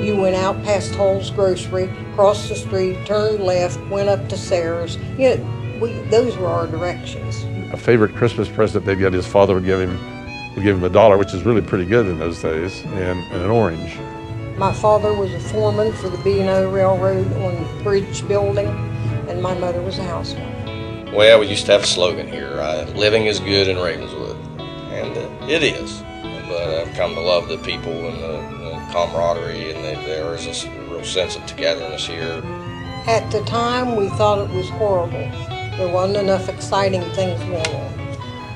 You went out past Hull's Grocery, crossed the street, turned left, went up to Sarah's. Those were our directions. A favorite Christmas present they'd get, his father would give him $1, which is really pretty good in those days, and an orange. My father was a foreman for the B&O Railroad on the bridge building, and my mother was a housewife. Well, we used to have a slogan here, living is good in Ravenswood, and it is. But I've come to love the people and the camaraderie, and there is a real sense of togetherness here. At the time, we thought it was horrible. There wasn't enough exciting things going on.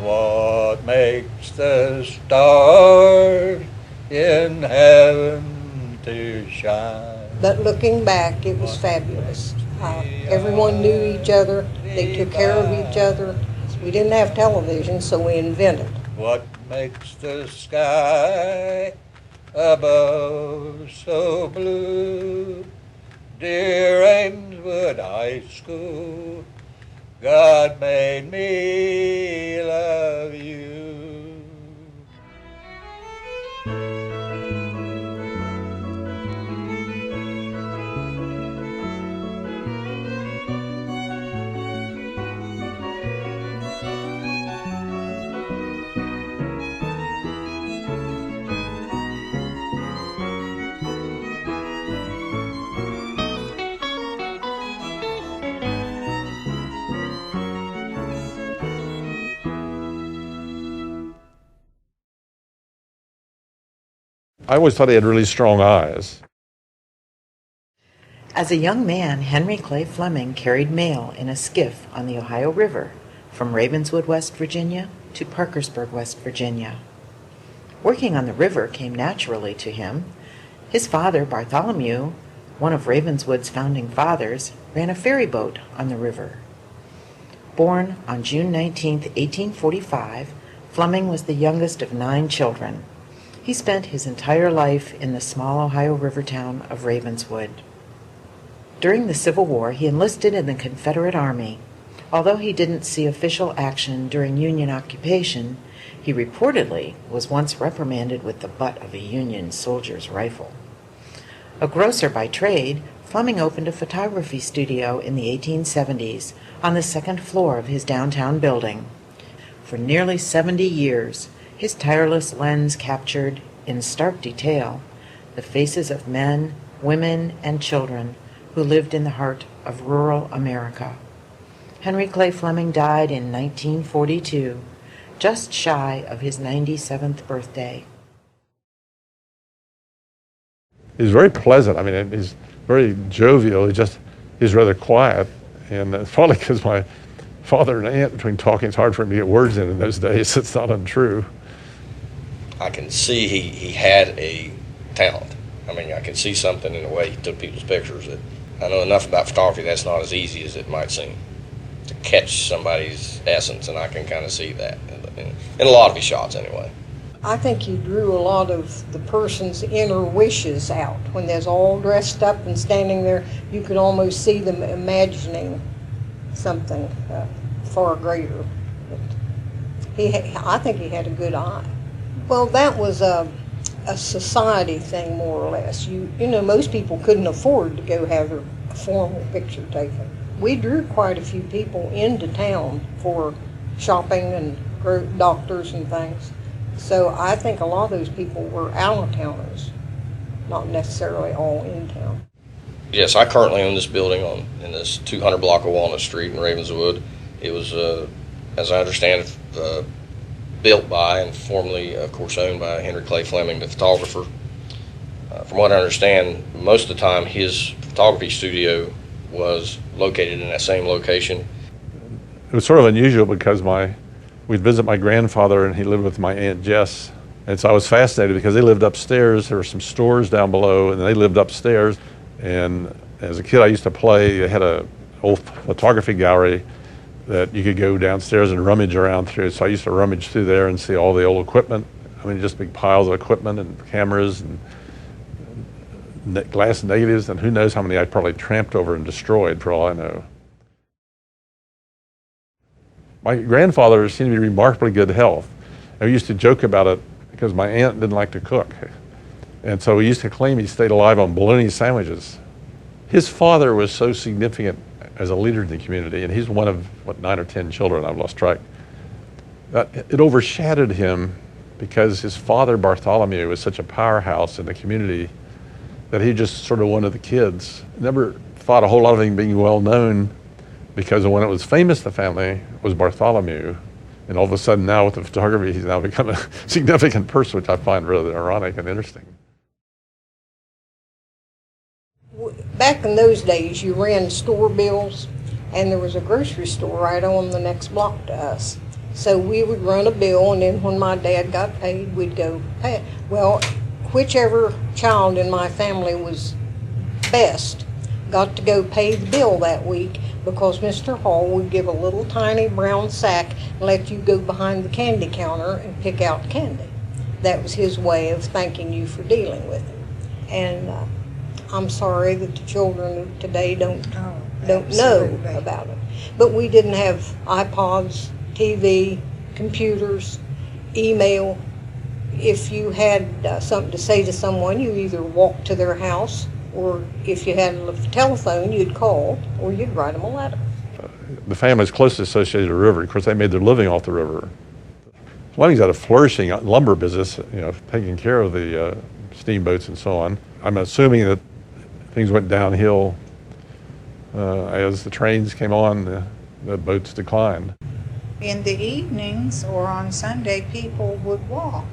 What makes the stars in heaven to shine? But looking back, it was fabulous. Everyone knew each other. They took care of each other. We didn't have television, so we invented. What makes the sky above so blue? Dear Ravenswood High School, God made me love you. I always thought he had really strong eyes. As a young man, Henry Clay Fleming carried mail in a skiff on the Ohio River from Ravenswood, West Virginia to Parkersburg, West Virginia. Working on the river came naturally to him. His father, Bartholomew, one of Ravenswood's founding fathers, ran a ferry boat on the river. Born on June 19, 1845, Fleming was the youngest of 9 children. He spent his entire life in the small Ohio River town of Ravenswood. During the Civil War, he enlisted in the Confederate Army. Although he didn't see official action during Union occupation, he reportedly was once reprimanded with the butt of a Union soldier's rifle. A grocer by trade, Fleming opened a photography studio in the 1870s on the second floor of his downtown building. For nearly 70 years, his tireless lens captured, in stark detail, the faces of men, women, and children who lived in the heart of rural America. Henry Clay Fleming died in 1942, just shy of his 97th birthday. He's very pleasant. I mean, he's very jovial. He's rather quiet. And it's probably because my father and aunt, between talking, it's hard for him to get words in those days. It's not untrue. I can see he had a talent. I mean, I can see something in the way he took people's pictures that I know enough about photography that's not as easy as it might seem to catch somebody's essence, and I can kind of see that in a lot of his shots anyway. I think he drew a lot of the person's inner wishes out. When they're all dressed up and standing there, you could almost see them imagining something far greater. I think he had a good eye. Well, that was a society thing, more or less. You know, most people couldn't afford to go have a formal picture taken. We drew quite a few people into town for shopping and doctors and things. So I think a lot of those people were out-of-towners, not necessarily all in town. Yes, I currently own this building in this 200 block of Walnut Street in Ravenswood. It was, as I understand it, built by and formerly, of course, owned by Henry Clay Fleming, the photographer. From what I understand, most of the time his photography studio was located in that same location. It was sort of unusual because we'd visit my grandfather and he lived with my Aunt Jess. And so I was fascinated because they lived upstairs. There were some stores down below and they lived upstairs. And as a kid I used to play, they had an old photography gallery that you could go downstairs and rummage around through. So I used to rummage through there and see all the old equipment. I mean, just big piles of equipment and cameras and glass negatives, and who knows how many I probably tramped over and destroyed for all I know. My grandfather seemed to be remarkably good health. I used to joke about it because my aunt didn't like to cook. And so he used to claim he stayed alive on bologna sandwiches. His father was so significant as a leader in the community, and he's one of, 9 or 10 children, I've lost track, that it overshadowed him because his father, Bartholomew, was such a powerhouse in the community that he just sort of one of the kids. Never thought a whole lot of him being well known, because when it was famous, the family was Bartholomew. And all of a sudden now with the photography, he's now become a significant person, which I find really ironic and interesting. Back in those days, you ran store bills, and there was a grocery store right on the next block to us. So we would run a bill, and then when my dad got paid, we'd go pay it. Well, whichever child in my family was best got to go pay the bill that week, because Mr. Hall would give a little tiny brown sack and let you go behind the candy counter and pick out candy. That was his way of thanking you for dealing with him. And I'm sorry that the children of today don't know about it. But we didn't have iPods, TV, computers, email. If you had something to say to someone, you either walked to their house, or if you had a telephone, you'd call, or you'd write them a letter. The family's closely associated with the river. Of course, they made their living off the river. Fleming's had a flourishing lumber business, taking care of the steamboats and so on. I'm assuming that things went downhill as the trains came on, the boats declined. In the evenings or on Sunday, people would walk,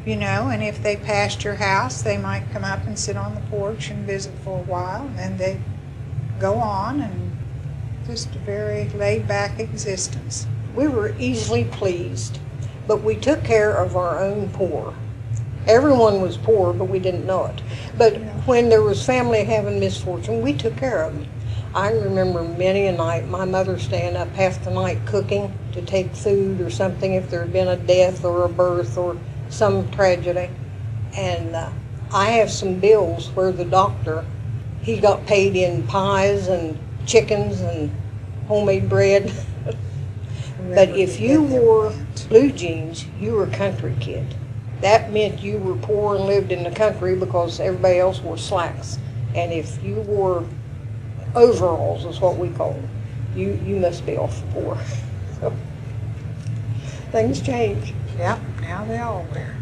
and if they passed your house, they might come up and sit on the porch and visit for a while, and then they'd go on, and just a very laid-back existence. We were easily pleased, but we took care of our own poor. Everyone was poor, but we didn't know it. But when there was family having misfortune, we took care of them. I remember many a night my mother staying up half the night cooking to take food or something if there had been a death or a birth or some tragedy. And I have some bills where the doctor, he got paid in pies and chickens and homemade bread. But if you wore blue jeans, you were a country kid. That meant you were poor and lived in the country, because everybody else wore slacks. And if you wore overalls, is what we call them, you must be awful poor. So, things change. Yep, now they all wear.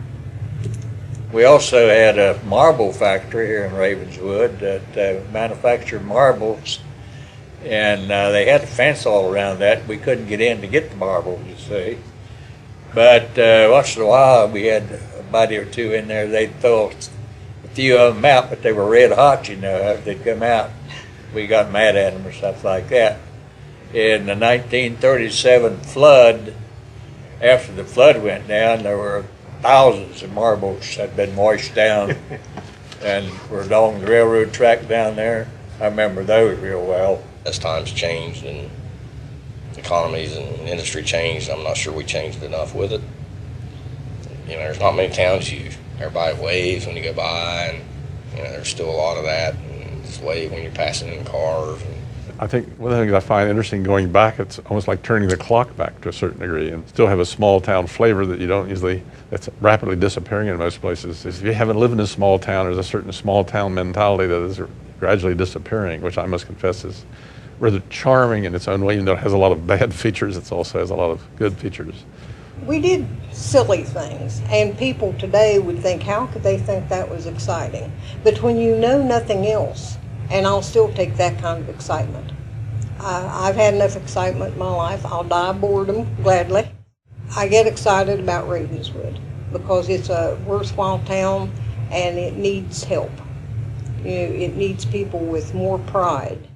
We also had a marble factory here in Ravenswood that manufactured marbles, and they had a fence all around that. We couldn't get in to get the marbles, you see. But once in a while, we had a buddy or two in there. They'd throw a few of them out, but they were red hot, If they'd come out, we got mad at them or stuff like that. In the 1937 flood, after the flood went down, there were thousands of marbles that had been washed down and were along the railroad track down there. I remember those real well. As times changed and economies and industry changed, I'm not sure we changed enough with it. There's not many towns everybody waves when you go by, and there's still a lot of that, and just wave when you're passing in cars. I think one of the things I find interesting going back, it's almost like turning the clock back to a certain degree, and still have a small town flavor that you don't usually, that's rapidly disappearing in most places. If you haven't lived in a small town, there's a certain small town mentality that is gradually disappearing, which I must confess is rather charming in its own way. Even though it has a lot of bad features, it also has a lot of good features. We did silly things, and people today would think, how could they think that was exciting? But when you know nothing else, and I'll still take that kind of excitement. I've had enough excitement in my life. I'll die of boredom, gladly. I get excited about Ravenswood because it's a worthwhile town, and it needs help. It needs people with more pride.